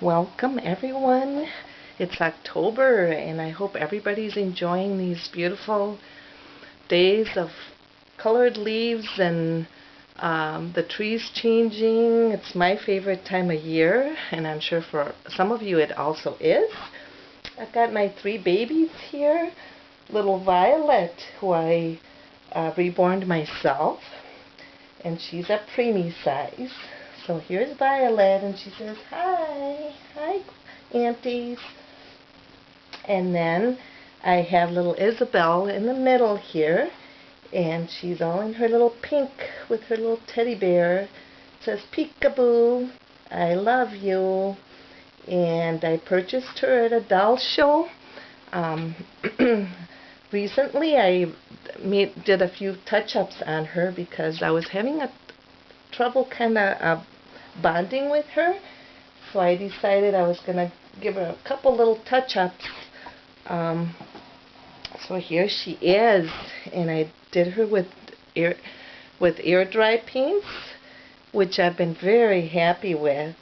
Welcome everyone. It's October and I hope everybody's enjoying these beautiful days of colored leaves and the trees changing. It's my favorite time of year and I'm sure for some of you it also is. I've got my three babies here. Little Violet, who I reborned myself, and she's a preemie size. So here's Violet, and she says, hi, aunties. And then I have little Isabel in the middle here, and she's all in her little pink with her little teddy bear. It says, peekaboo, I love you. And I purchased her at a doll show. Recently I did a few touch-ups on her because I was having a trouble kind of bonding with her, so I decided I was going to give her a couple little touch-ups. So here she is, and I did her with air dry paints, which I've been very happy with.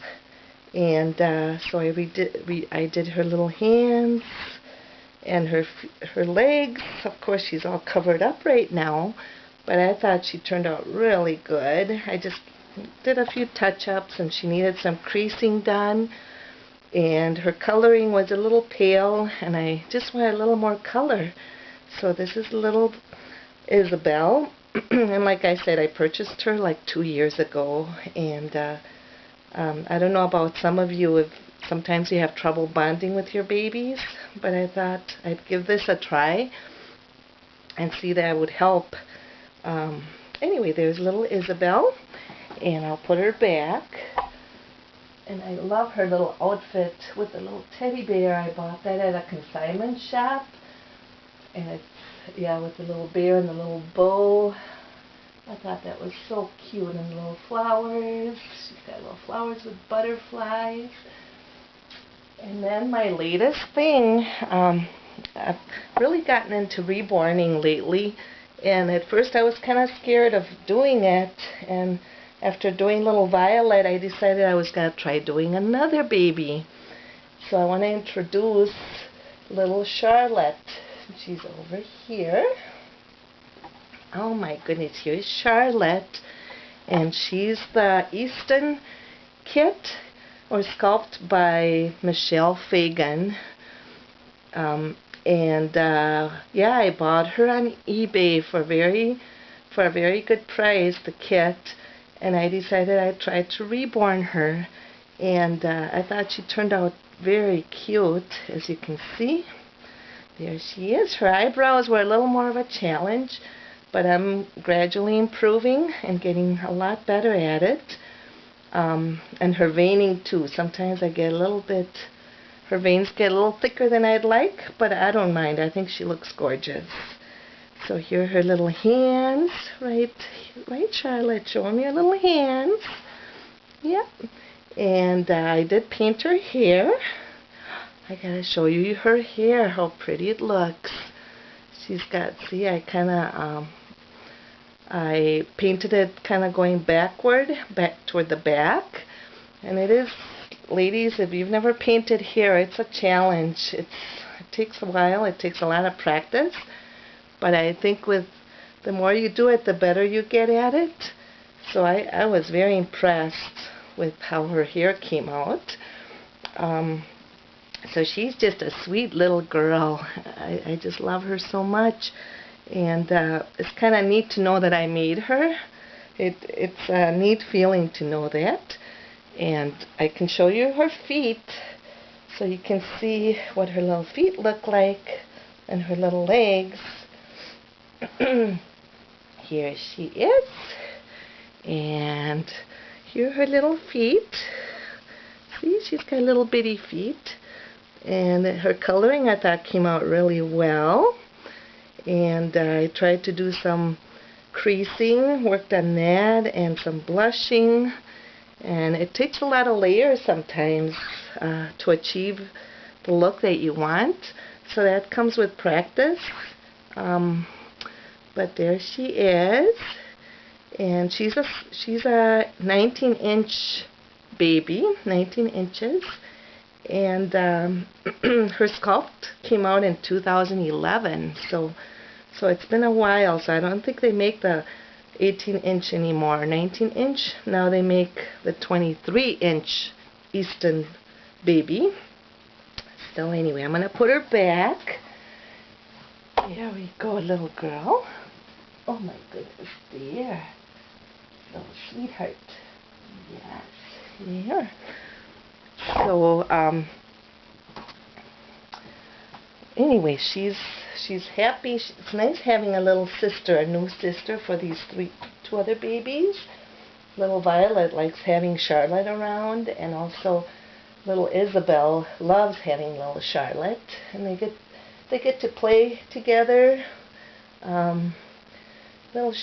And so I did her little hands and her legs. Of course, she's all covered up right now, but I thought she turned out really good. I just did a few touch-ups, and she needed some creasing done, and her coloring was a little pale, and I just wanted a little more color. So this is little Isabel, and like I said, I purchased her like 2 years ago, and I don't know about some of you if sometimes you have trouble bonding with your babies, but I thought I'd give this a try and see that would help. Anyway, there's little Isabel, and I'll put her back. And I love her little outfit with the little teddy bear. I bought that at a consignment shop, and it's, yeah, with the little bear and the little bow. I thought that was so cute, and little flowers. She's got little flowers with butterflies. And then my latest thing, I've really gotten into reborning lately, and at first I was kind of scared of doing it, and after doing little Violet, I decided I was going to try doing another baby. So I want to introduce little Charlotte. She's over here. Oh my goodness, here's Charlotte, and she's the Easton kit, or sculpted by Michelle Fagan. Yeah, I bought her on eBay for a very good price, the kit, and I decided I'd try to reborn her, and I thought she turned out very cute, as you can see. There she is. Her eyebrows were a little more of a challenge, but I'm gradually improving and getting a lot better at it. And her veining too. Sometimes I get a little bit, her veins get a little thicker than I'd like, but I don't mind. I think she looks gorgeous. So here are her little hands. Right, Charlotte? Show me your little hands. Yep. And I did paint her hair. I gotta show you her hair, how pretty it looks. She's got, see, I painted it kind of going back toward the back. And it is, ladies, if you've never painted hair, it's a challenge. It takes a while, it takes a lot of practice. But I think with the more you do it, the better you get at it. So I was very impressed with how her hair came out. So she's just a sweet little girl. I just love her so much. And it's kind of neat to know that I made her. It's a neat feeling to know that. And I can show you her feet, so you can see what her little feet look like, and her little legs. Here she is. And here are her little feet. See, she's got little bitty feet. And her coloring, I thought, came out really well. And I tried to do some creasing, worked on that, and some blushing. And it takes a lot of layers sometimes to achieve the look that you want. So that comes with practice. But there she is. And she's a 19-inch baby, 19 inches. And her sculpt came out in 2011, so it's been a while. So I don't think they make the 18-inch anymore, 19-inch. Now they make the 23-inch Easton baby. So anyway, I'm gonna put her back. There we go, little girl. Oh my goodness, there, little sweetheart. Yes, there. So anyway, she's happy. It's nice having a little sister, a new sister for these two other babies. Little Violet likes having Charlotte around, and also little Isabel loves having little Charlotte, and they get to play together. Little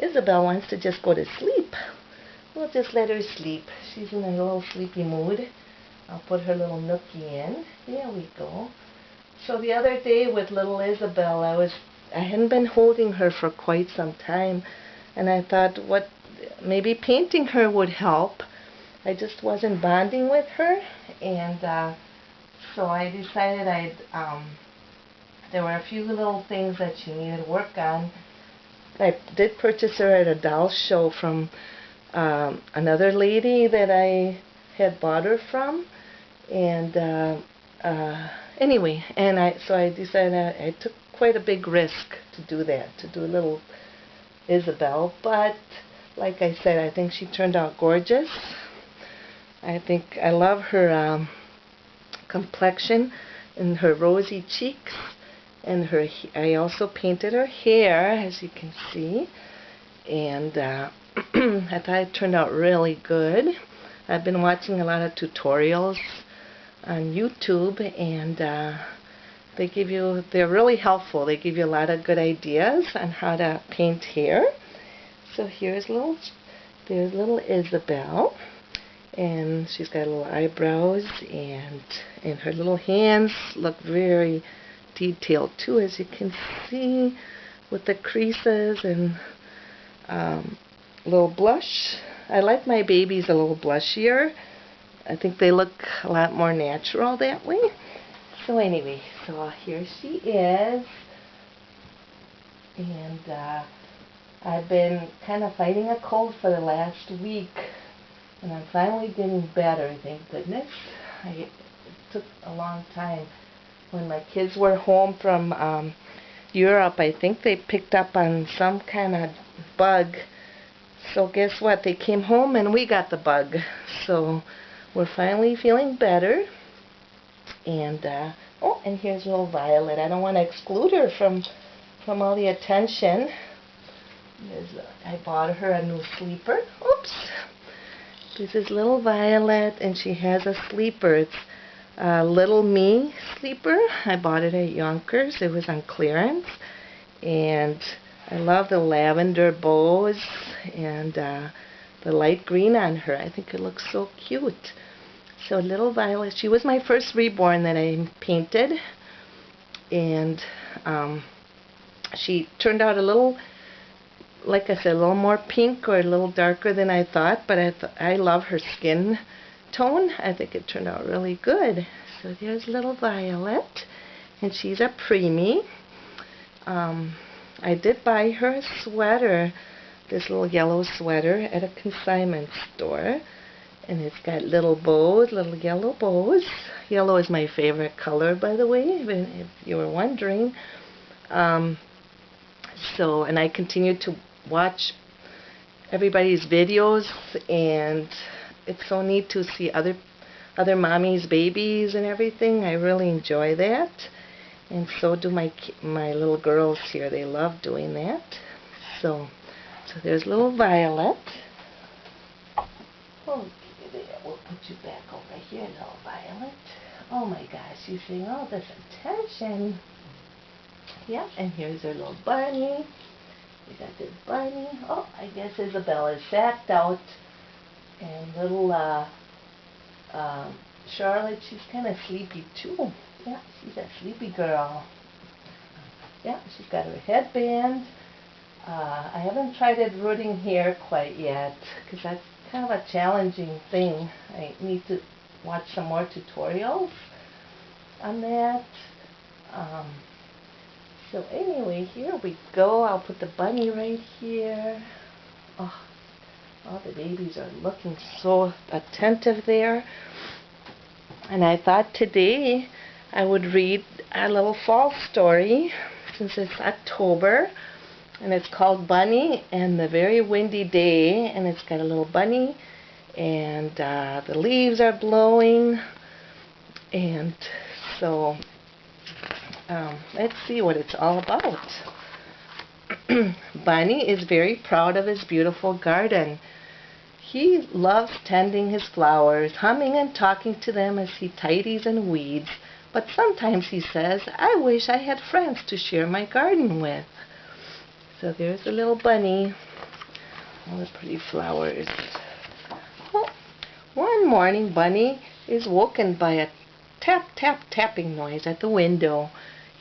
Isabel wants to just go to sleep. We'll just let her sleep. She's in a little sleepy mood. I'll put her little nookie in. There we go. So the other day with little Isabel, I hadn't been holding her for quite some time, and I thought maybe painting her would help. I just wasn't bonding with her, and so I decided there were a few little things that she needed work on. I did purchase her at a doll show from another lady that I had bought her from, and anyway, so I decided I took quite a big risk to do that, to do little Isabel, but like I said, I think she turned out gorgeous. I love her complexion and her rosy cheeks, and I also painted her hair, as you can see, and I thought it turned out really good. I've been watching a lot of tutorials on YouTube, and they're really helpful. They give you a lot of good ideas on how to paint hair. So there's little Isabel, and she's got little eyebrows, and her little hands look very detailed too, as you can see, with the creases and little blush. I like my babies a little blushier. I think they look a lot more natural that way. So anyway, so here she is, and I've been kind of fighting a cold for the last week, and I'm finally getting better, thank goodness. It took a long time. When my kids were home from Europe, I think they picked up on some kind of bug. So guess what? They came home and we got the bug. So we're finally feeling better. And oh, and here's little Violet. I don't want to exclude her from all the attention. I bought her a new sleeper. Oops. This is little Violet, and she has a sleeper. It's a Little Me sleeper. I bought it at Yonkers. It was on clearance, and I love the lavender bows and the light green on her. I think it looks so cute. So little Violet, she was my first reborn that I painted, and she turned out a little, like I said, a little more pink or a little darker than I thought, but I love her skin tone. I think it turned out really good. So there's little Violet, and she's a preemie. I did buy her a sweater, this little yellow sweater, at a consignment store, and it's got little bows, little yellow bows. Yellow is my favorite color, by the way, if you were wondering. And I continue to watch everybody's videos, and it's so neat to see other mommies' babies and everything. I really enjoy that, and so do my little girls here. They love doing that. So there's little Violet. Okay, there. We'll put you back over here, little Violet. Oh my gosh, she's seeing all this attention. Yeah, and here's her little bunny. We got this bunny. Oh, I guess Isabella is sacked out. And little Charlotte, she's kind of sleepy too. Yeah, she's a sleepy girl. Yeah, she's got her headband. I haven't tried it rooting hair quite yet, because that's kind of a challenging thing. I need to watch some more tutorials on that. Um, so anyway, here we go. I'll put the bunny right here. Oh, all the babies are looking so attentive there. And I thought today I would read a little fall story since it's October. And it's called Bunny and the Very Windy Day. And it's got a little bunny. And the leaves are blowing. And so let's see what it's all about. Bunny is very proud of his beautiful garden. He loves tending his flowers, humming and talking to them as he tidies and weeds. But sometimes he says, I wish I had friends to share my garden with. So there's the little bunny. All the pretty flowers. Oh, one morning, Bunny is woken by a tap, tap, tapping noise at the window.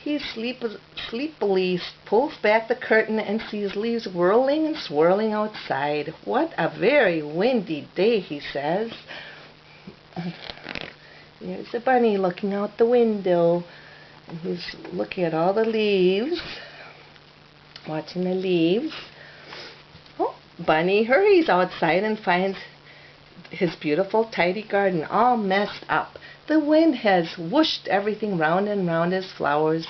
He sleepily pulls back the curtain and sees leaves whirling and swirling outside. What a very windy day, he says. Here's the bunny looking out the window. And he's looking at all the leaves, watching the leaves. Oh, Bunny hurries outside and finds his beautiful, tidy garden all messed up. The wind has whooshed everything round and round his flowers.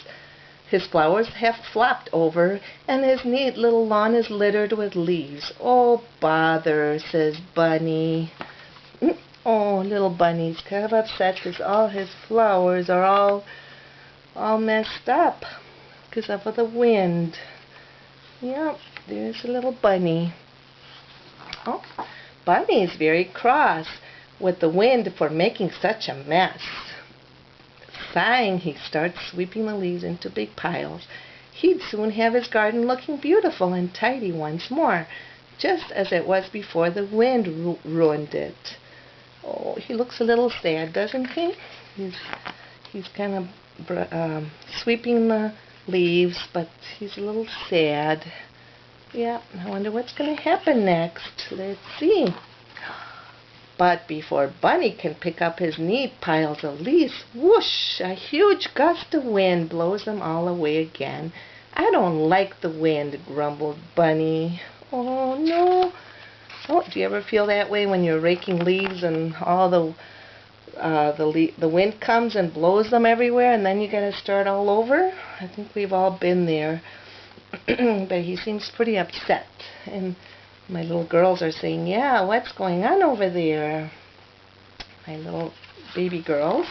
His flowers have flopped over, and his neat little lawn is littered with leaves. Oh, bother, says Bunny. Oh, little Bunny's kind of upset because all his flowers are all messed up because of the wind. Yep, there's a little bunny. Oh, Bunny is very cross with the wind for making such a mess. Sighing, he starts sweeping the leaves into big piles. He'd soon have his garden looking beautiful and tidy once more, just as it was before the wind ruined it. Oh, he looks a little sad, doesn't he? He's kind of sweeping the leaves, but he's a little sad. Yeah, I wonder what's going to happen next. Let's see. But before Bunny can pick up his neat piles of leaves, whoosh, a huge gust of wind blows them all away again. I don't like the wind, grumbled Bunny. Oh, no. Oh, do you ever feel that way when you're raking leaves and all the wind comes and blows them everywhere and then you got to start all over? I think we've all been there. But he seems pretty upset. And my little girls are saying, yeah, what's going on over there? My little baby girls.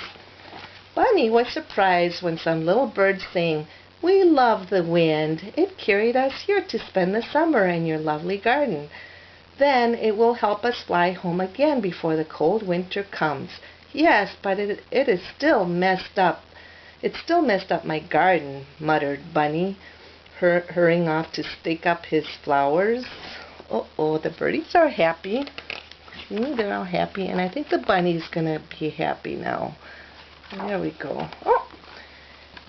Bunny was surprised when some little birds sang, we love the wind. It carried us here to spend the summer in your lovely garden. Then it will help us fly home again before the cold winter comes. Yes, but it is still messed up. It still messed up my garden, muttered Bunny, hurrying off to stake up his flowers. Uh-oh, the birdies are happy. See, they're all happy, and I think the bunny's going to be happy now. There we go.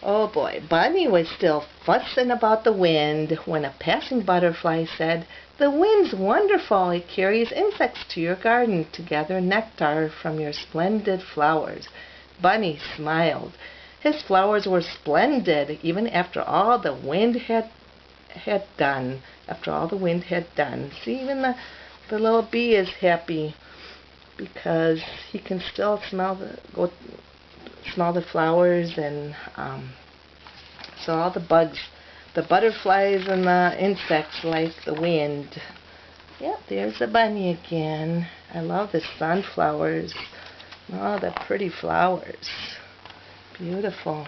Oh boy, Bunny was still fussing about the wind when a passing butterfly said, the wind's wonderful. It carries insects to your garden to gather nectar from your splendid flowers. Bunny smiled. His flowers were splendid, even after all the wind had done. After all the wind had done. See, even the little bee is happy because he can still smell the flowers, and so all the bugs, the butterflies and the insects like the wind. Yep, there's the bunny again. I love the sunflowers. Oh, the pretty flowers. Beautiful.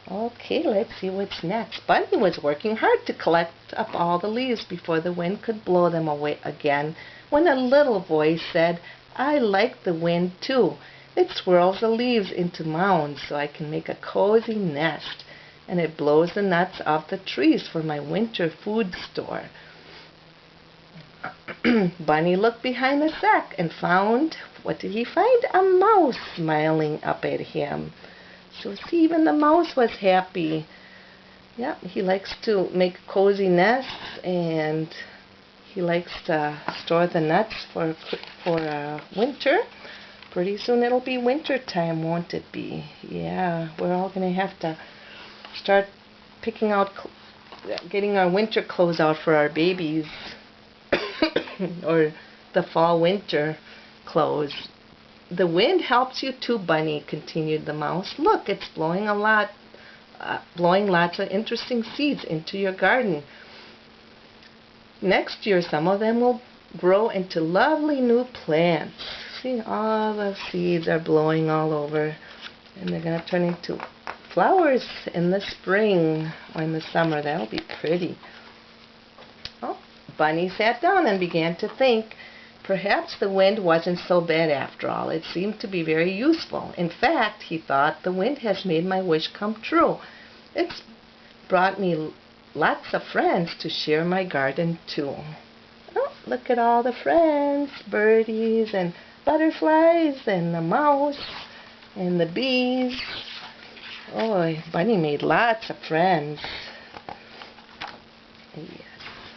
Okay, let's see what's next. Bunny was working hard to collect up all the leaves before the wind could blow them away again, when a little voice said, I like the wind too. It swirls the leaves into mounds so I can make a cozy nest, and it blows the nuts off the trees for my winter food store. Bunny looked behind the sack and found, what did he find? A mouse smiling up at him. So see, even the mouse was happy. Yeah, he likes to make cozy nests, and he likes to store the nuts for winter. Pretty soon it'll be winter time, won't it be? Yeah, we're all going to have to start picking out, getting our winter clothes out for our babies. Or the fall-winter clothes. The wind helps you too, Bunny, continued the mouse. Look, it's blowing blowing lots of interesting seeds into your garden. Next year, some of them will grow into lovely new plants. See, all the seeds are blowing all over, and they're going to turn into flowers in the spring or in the summer. That'll be pretty. Oh, Bunny sat down and began to think. Perhaps the wind wasn't so bad after all. It seemed to be very useful. In fact, he thought, the wind has made my wish come true. It's brought me lots of friends to share my garden too. Oh, look at all the friends, birdies and butterflies and the mouse and the bees. Oh, Bunny made lots of friends. Yes.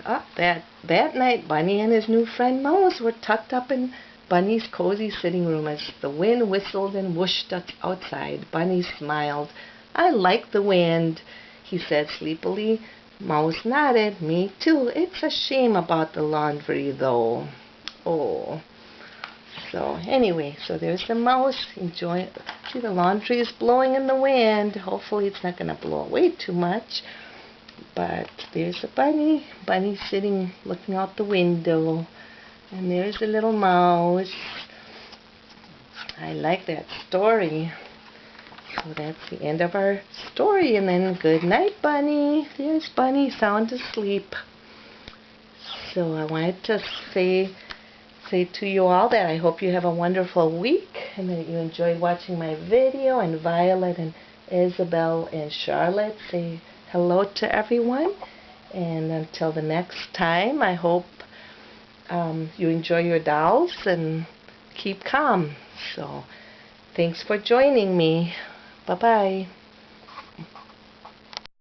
Oh, that night, Bunny and his new friend Mouse were tucked up in Bunny's cozy sitting room as the wind whistled and whooshed outside. Bunny smiled. I like the wind, he said sleepily. Mouse nodded. Me too. It's a shame about the laundry, though. Oh. So, anyway, so there's the mouse. Enjoy. See, the laundry is blowing in the wind. Hopefully it's not going to blow away too much. But there's the bunny. Bunny sitting, looking out the window. And there's the little mouse. I like that story. So that's the end of our story. And then good night, Bunny. There's Bunny, sound asleep. So I wanted to say to you all that I hope you have a wonderful week and that you enjoyed watching my video. And Violet and Isabel and Charlotte say hello to everyone. And until the next time, I hope you enjoy your dolls and keep calm. So thanks for joining me. Bye-bye.